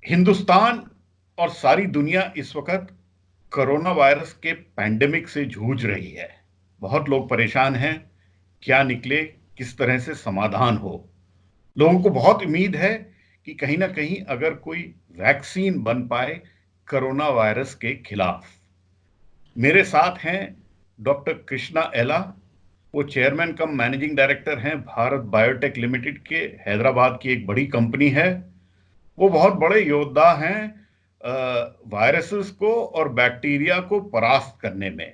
हिंदुस्तान और सारी दुनिया इस वक्त कोरोना वायरस के पैंडेमिक से जूझ रही है। बहुत लोग परेशान हैं। क्या निकले, किस तरह से समाधान हो। लोगों को बहुत उम्मीद है कि कहीं ना कहीं अगर कोई वैक्सीन बन पाए कोरोना वायरस के खिलाफ। मेरे साथ हैं डॉक्टर कृष्णा एला। वो चेयरमैन कम मैनेजिंग डायरेक्टर हैं भारत बायोटेक लिमिटेड के, हैदराबाद की एक बड़ी कंपनी है। वो बहुत बड़े योद्धा हैं वायरसेस को और बैक्टीरिया को परास्त करने में।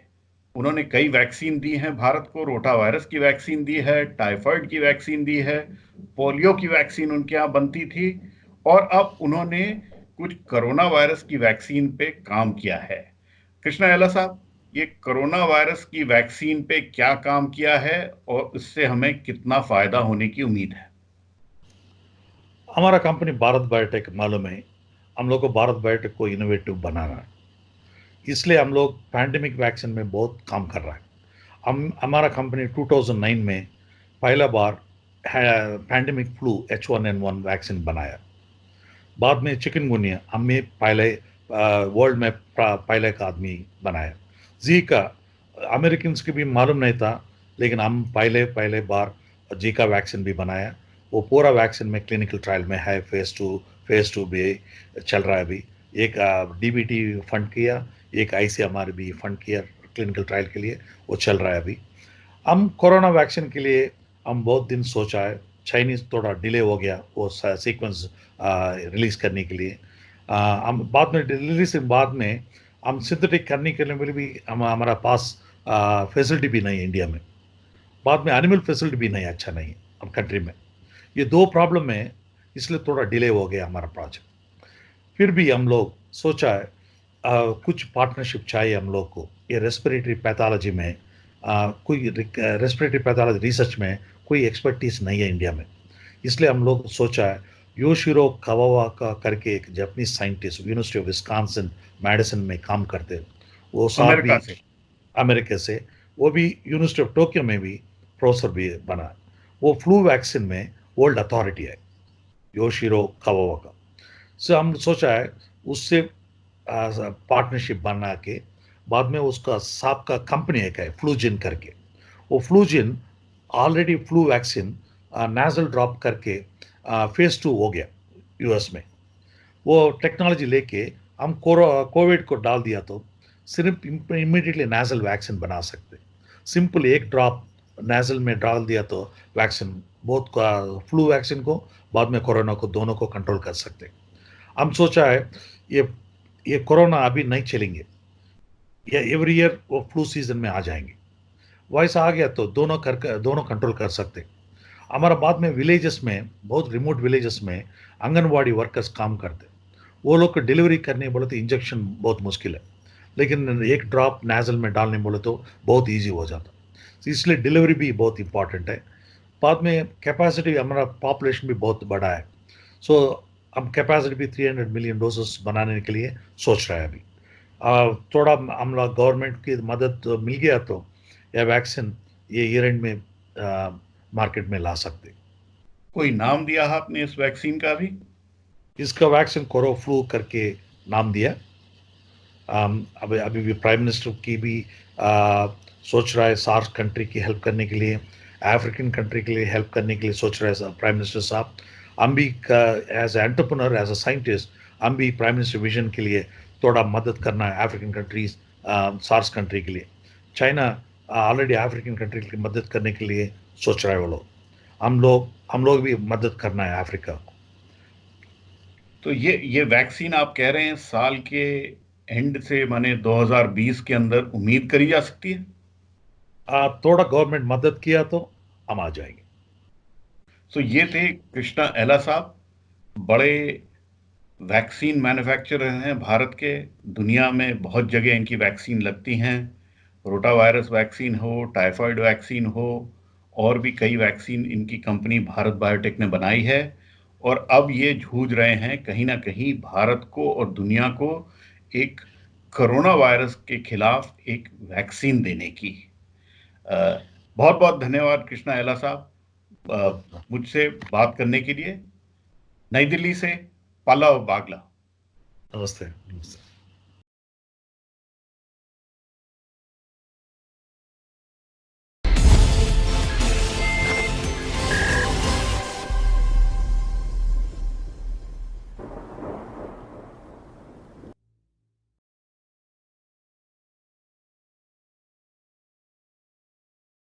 उन्होंने कई वैक्सीन दी हैं भारत को। रोटा वायरस की वैक्सीन दी है, टाइफाइड की वैक्सीन दी है, पोलियो की वैक्सीन उनके यहाँ बनती थी, और अब उन्होंने कुछ कोरोना वायरस की वैक्सीन पे काम किया है। कृष्णा एला साहब, ये कोरोना वायरस की वैक्सीन पे क्या काम किया है और इससे हमें कितना फायदा होने की उम्मीद है? हमारा कंपनी भारत बायोटेक मालूम है। हम लोग को भारत बायोटेक को इनोवेटिव बनाना है, इसलिए हम लोग पैंडेमिक वैक्सीन में बहुत काम कर रहा है। हम हमारा कंपनी 2009 में पहला बार पैंडेमिक फ्लू H1N1 वैक्सीन बनाया। बाद में चिकनगुनिया हमें पहले वर्ल्ड में पहले का आदमी बनाया। जीका अमेरिकन की भी मालूम नहीं था, लेकिन हम पहले पहले बार जीका वैक्सीन भी बनाया। वो पूरा वैक्सीन में क्लिनिकल ट्रायल में है, फेज टू भी चल रहा है अभी। एक डीबीटी फंड किया, एक ICMR भी फंड किया क्लिनिकल ट्रायल के लिए, वो चल रहा है अभी। हम कोरोना वैक्सीन के लिए हम बहुत दिन सोचा है। चाइनीज थोड़ा डिले हो गया वो सीक्वेंस रिलीज करने के लिए। हम बाद में रिलीज के बाद में हम सिंथेटिक करने के लिए भी हमारा पास फैसिलिटी भी नहीं है इंडिया में। बाद में एनिमल फैसिलिटी भी नहीं अच्छा नहीं है हम कंट्री में। ये दो प्रॉब्लम है, इसलिए थोड़ा डिले हो गया हमारा प्रोजेक्ट। फिर भी हम लोग सोचा है कुछ पार्टनरशिप चाहिए हम लोग को। ये रेस्पिरेटरी पैथोलॉजी में कोई रेस्पिरेटरी पैथोलॉजी रिसर्च में कोई एक्सपर्टीज नहीं है इंडिया में। इसलिए हम लोग सोचा है योशिरो कवावा का करके एक Japanese scientist university of Wisconsin medicine में काम करते हैं। वो साहब अमेरिका भी से। अमेरिका से, वो भी यूनिवर्सिटी ऑफ टोक्यो में भी प्रोफेसर भी बना। वो फ्लू वैक्सीन में वर्ल्ड अथॉरिटी है योशिरो कवावा का। से हम सोचा है उससे पार्टनरशिप बना के बाद में उसका साप का कंपनी एक है फ्लूजिन करके। वो फ्लूजिन already flu vaccine nasal drop करके फेज 2 हो गया US में। वो टेक्नोलॉजी लेके हम कोविड को डाल दिया तो सिर्फ इमीडिएटली नेजल वैक्सीन बना सकते। सिंपल एक ड्रॉप नेजल में डाल दिया तो वैक्सीन बहुत फ्लू वैक्सीन को बाद में कोरोना को दोनों को कंट्रोल कर सकते। हम सोचा है ये ये कोरोना अभी नहीं चलेंगे, ये एवरी ईयर वो फ्लू सीजन में आ जाएंगे। वॉइस आ गया तो दोनों कंट्रोल कर सकते। हमारा बाद में विलेजेस में, बहुत रिमोट विलेजेस में आंगनवाड़ी वर्कर्स काम करते। वो लोग को डिलीवरी करने बोले तो इंजेक्शन बहुत मुश्किल है, लेकिन एक ड्रॉप नेजल में डालने बोले तो बहुत इजी हो जाता। तो इसलिए डिलीवरी भी बहुत इंपॉर्टेंट है। बाद में कैपेसिटी, हमारा पॉपुलेशन भी बहुत बड़ा है। सो हम कैपेसिटी भी 300 मिलियन डोसेस बनाने के लिए सोच रहे हैं अभी। थोड़ा हम लोग गवर्नमेंट की मदद मिल गया तो यह वैक्सीन ये ईयर एंड में मार्केट में ला सकते। कोई नाम दिया आपने इस वैक्सीन का भी? इसका वैक्सीन कोरो फ्लू करके नाम दिया। अभी अभी भी प्राइम मिनिस्टर की भी सोच रहा है सार्स कंट्री की हेल्प करने के लिए, अफ्रीकन कंट्री के लिए हेल्प करने के लिए सोच रहे हैं प्राइम मिनिस्टर साहब। हम भी as entrepreneur, as a scientist, हम भी प्राइम मिनिस्टर विजन के लिए थोड़ा मदद करना है अफ्रीकन कंट्रीज, सार्स कंट्री के लिए। चाइना ऑलरेडी अफ्रीकन कंट्री की मदद करने के लिए सोच रहा है वो लोग। हम लोग भी मदद करना है अफ्रीका को। तो ये वैक्सीन आप कह रहे हैं साल के एंड से, माने 2020 के अंदर उम्मीद करी जा सकती है? थोड़ा गवर्नमेंट मदद किया तो हम आ जाएंगे। तो ये थे कृष्णा एला साहब, बड़े वैक्सीन मैन्युफैक्चरर हैं भारत के। दुनिया में बहुत जगह इनकी वैक्सीन लगती हैं। रोटा वायरस वैक्सीन हो, टाइफाइड वैक्सीन हो, और भी कई वैक्सीन इनकी कंपनी भारत बायोटेक ने बनाई है। और अब ये जूझ रहे हैं कहीं ना कहीं भारत को और दुनिया को एक कोरोना वायरस के खिलाफ एक वैक्सीन देने की। बहुत बहुत धन्यवाद कृष्णा एला साहब, मुझसे बात करने के लिए। नई दिल्ली से पल्लव बागला। नमस्ते, नमस्ते।